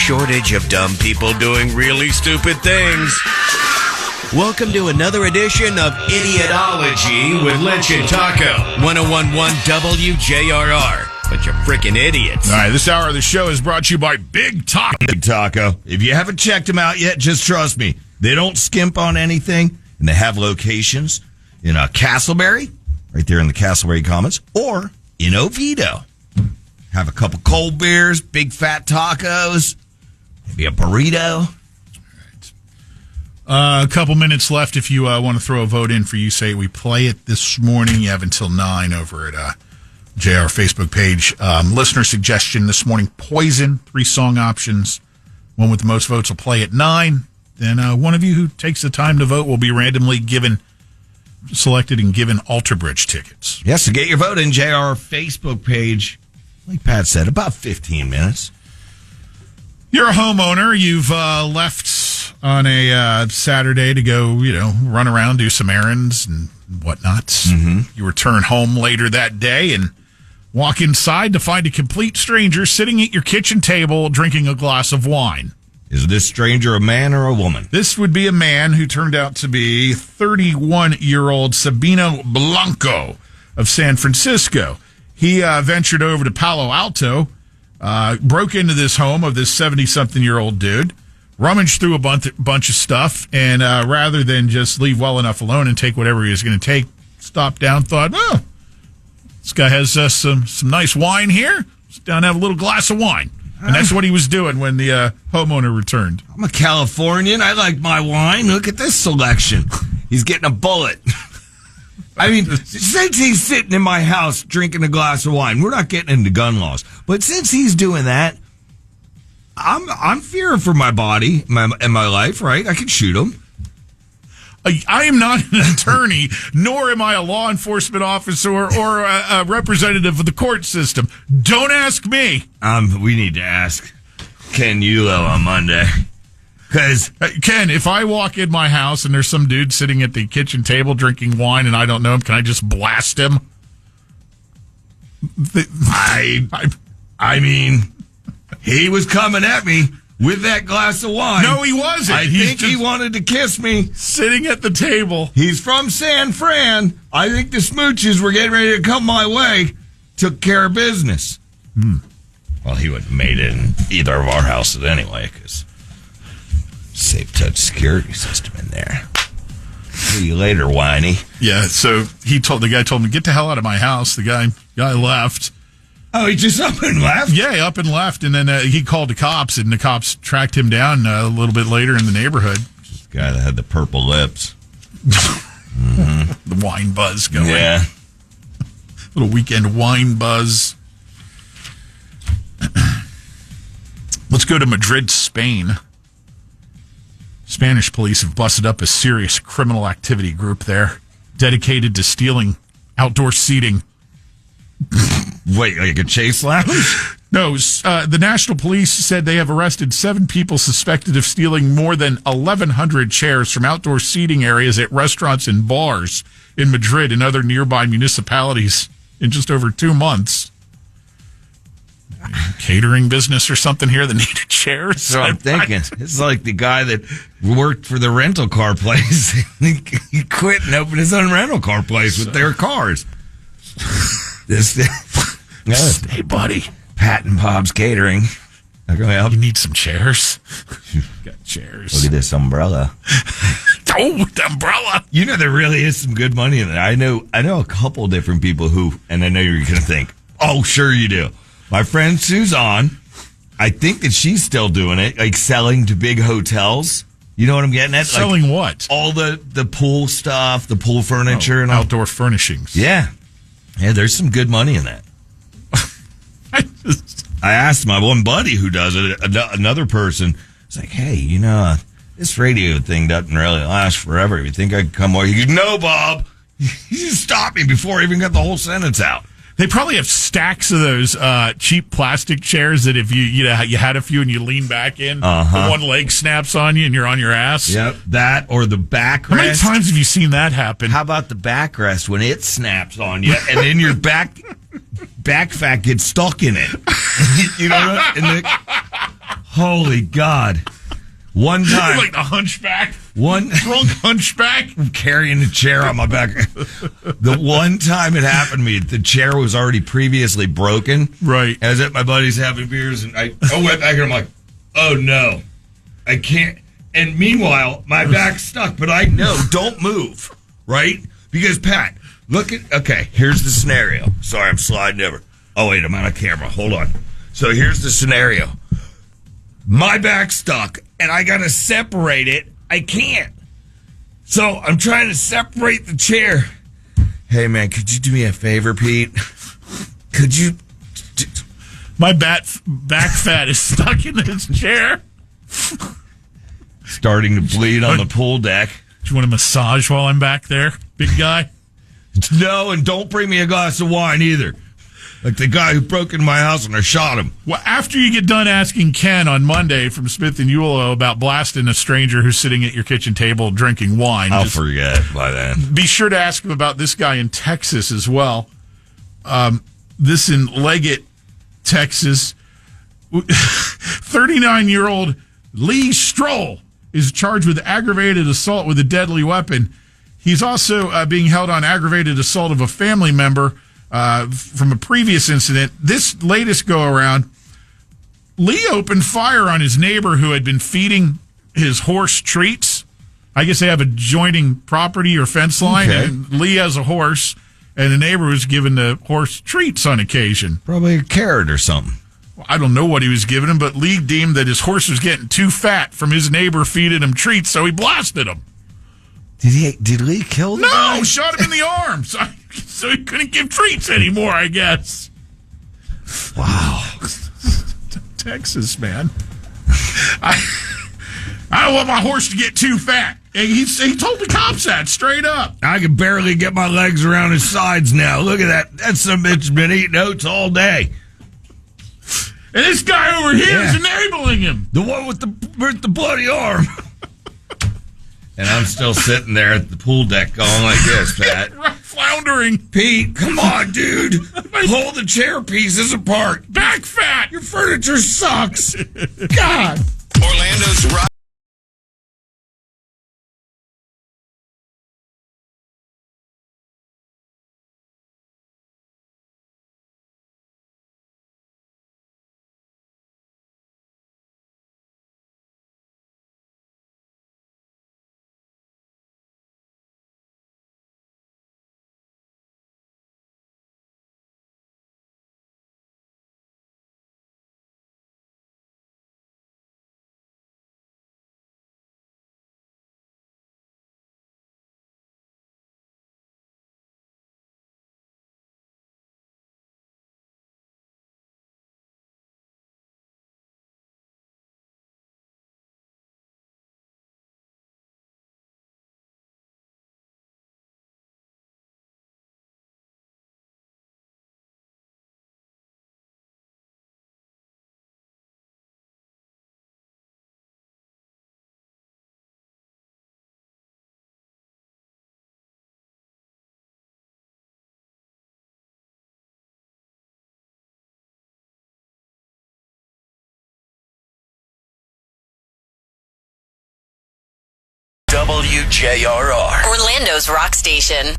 shortage of dumb people doing really stupid things. Welcome to another edition of Idiotology with Lynch and Taco. 101.1 WJRR. Bunch of freaking idiots. All right, this hour of the show is brought to you by Big Taco. Big Taco. If you haven't checked them out yet, just trust me. They don't skimp on anything, and they have locations in Castleberry, right there in the Castleberry Commons, or in Oviedo. Have a couple cold beers, big fat tacos, maybe a burrito. A couple minutes left if you want to throw a vote in for You Say We Play It this morning. You have until 9 over at JR Facebook page. Listener suggestion this morning, Poison, 3 song options. One with the most votes will play at 9. Then one of you who takes the time to vote will be randomly selected and given Alter Bridge tickets. Yes, so get your vote in JR Facebook page. Like Pat said, about 15 minutes. You're a homeowner. You've left on a Saturday to go, run around, do some errands and whatnot. Mm-hmm. You return home later that day and walk inside to find a complete stranger sitting at your kitchen table drinking a glass of wine. Is this stranger a man or a woman? This would be a man who turned out to be 31-year-old Sabino Blanco of San Francisco. He ventured over to Palo Alto, broke into this home of this 70-something-year-old dude, rummaged through a bunch of stuff, and rather than just leave well enough alone and take whatever he was going to take, stopped down, thought, well, this guy has some nice wine here. Sit down and have a little glass of wine. And that's what he was doing when the homeowner returned. I'm a Californian. I like my wine. Look at this selection. He's getting a bullet. I mean, since he's sitting in my house drinking a glass of wine, we're not getting into gun laws. But since he's doing that, I'm fearing for my body and my life, right? I can shoot him. I am not an attorney, nor am I a law enforcement officer or a representative of the court system. Don't ask me. We need to ask Ken Yulo on Monday. Because Ken, if I walk in my house and there's some dude sitting at the kitchen table drinking wine and I don't know him, can I just blast him? I mean, he was coming at me with that glass of wine. No, he wasn't. I think he wanted to kiss me. Sitting at the table. He's from San Fran. I think the smooches were getting ready to come my way. Took care of business. Well, he wouldn't have made it in either of our houses anyway, because safe touch security system in there. See you later, whiny. Yeah, so the guy told me, get the hell out of my house. The guy left. Oh, he just up and left? Yeah, up and left, and then he called the cops, and the cops tracked him down a little bit later in the neighborhood. Just the guy that had the purple lips. Mm-hmm. The wine buzz going. Yeah. Little weekend wine buzz. Let's go to Madrid, Spain. Spanish police have busted up a serious criminal activity group there, dedicated to stealing outdoor seating. Wait, like a chase lounge? No, the National Police said they have arrested 7 people suspected of stealing more than 1,100 chairs from outdoor seating areas at restaurants and bars in Madrid and other nearby municipalities in just over 2 months. Catering business or something here that needed chairs? That's what I'm thinking. It's like the guy that worked for the rental car place. He quit and opened his own rental car place with their cars. Hey, buddy. Pat and Bob's Catering. You need some chairs? Got chairs. Look at this umbrella. Oh, the umbrella. You know, there really is some good money in it. I know a couple different people who, and I know you're going to think, oh, sure you do. My friend Suzanne, I think that she's still doing it, like selling to big hotels. You know what I'm getting at? Selling what? All the pool stuff, the pool furniture. And outdoor furnishings. Yeah. Yeah, there's some good money in that. I asked my one buddy who does it, another person, it's like, hey, this radio thing doesn't really last forever. You think I could come over? He goes, no, Bob. You just stopped me before I even got the whole sentence out. They probably have stacks of those cheap plastic chairs that if you had a few and you lean back in, the one leg snaps on you and you're on your ass. Yep, that or the backrest. How many times have you seen that happen? How about the backrest when it snaps on you and then your back fat gets stuck in it? You know what? And Holy God. One time. Like the hunchback. One Drunk hunchback. carrying a chair on my back. The one time it happened to me, the chair was already previously broken. Right. I was at my buddy's having beers, and I went back and I'm like, oh no, I can't. And meanwhile, my back's stuck, but I know, don't move, right? Because Pat, okay, here's the scenario. Sorry, I'm sliding over. Oh wait, I'm on a camera. Hold on. So here's the scenario. My back's stuck, and I gotta separate it. I can't. So I'm trying to separate the chair. Hey man, could you do me a favor, Pete? Could you? My back fat is stuck in this chair. Starting to bleed on the pool deck. Do you want a massage while I'm back there, big guy? No, and don't bring me a glass of wine either. Like the guy who broke into my house and I shot him. Well, after you get done asking Ken on Monday from Smith and Yulo about blasting a stranger who's sitting at your kitchen table drinking wine, I'll forget by then. Be sure to ask him about this guy in Texas as well. This in Leggett, Texas. 39-year-old Lee Stroll is charged with aggravated assault with a deadly weapon. He's also being held on aggravated assault of a family member from a previous incident. This latest go-around, Lee opened fire on his neighbor who had been feeding his horse treats. I guess they have a joining property or fence line, Okay. and Lee has a horse, and the neighbor was giving the horse treats on occasion. Probably a carrot or something. I don't know what he was giving him, but Lee deemed that his horse was getting too fat from his neighbor feeding him treats, so he blasted him. Did Lee kill the guy? No, shot him in the arm, so he couldn't give treats anymore, I guess. Wow. Texas, man. I don't want my horse to get too fat. He told the cops that straight up. I can barely get my legs around his sides now. Look at that. That some bitch been eating oats all day. And this guy over here is enabling him. The one with the bloody arm. And I'm still sitting there at the pool deck going like this, Pat. Floundering. Pete, come on, dude. Pull the chair pieces apart. Back fat. Your furniture sucks. God. Orlando's rock. WJRR, Orlando's rock station.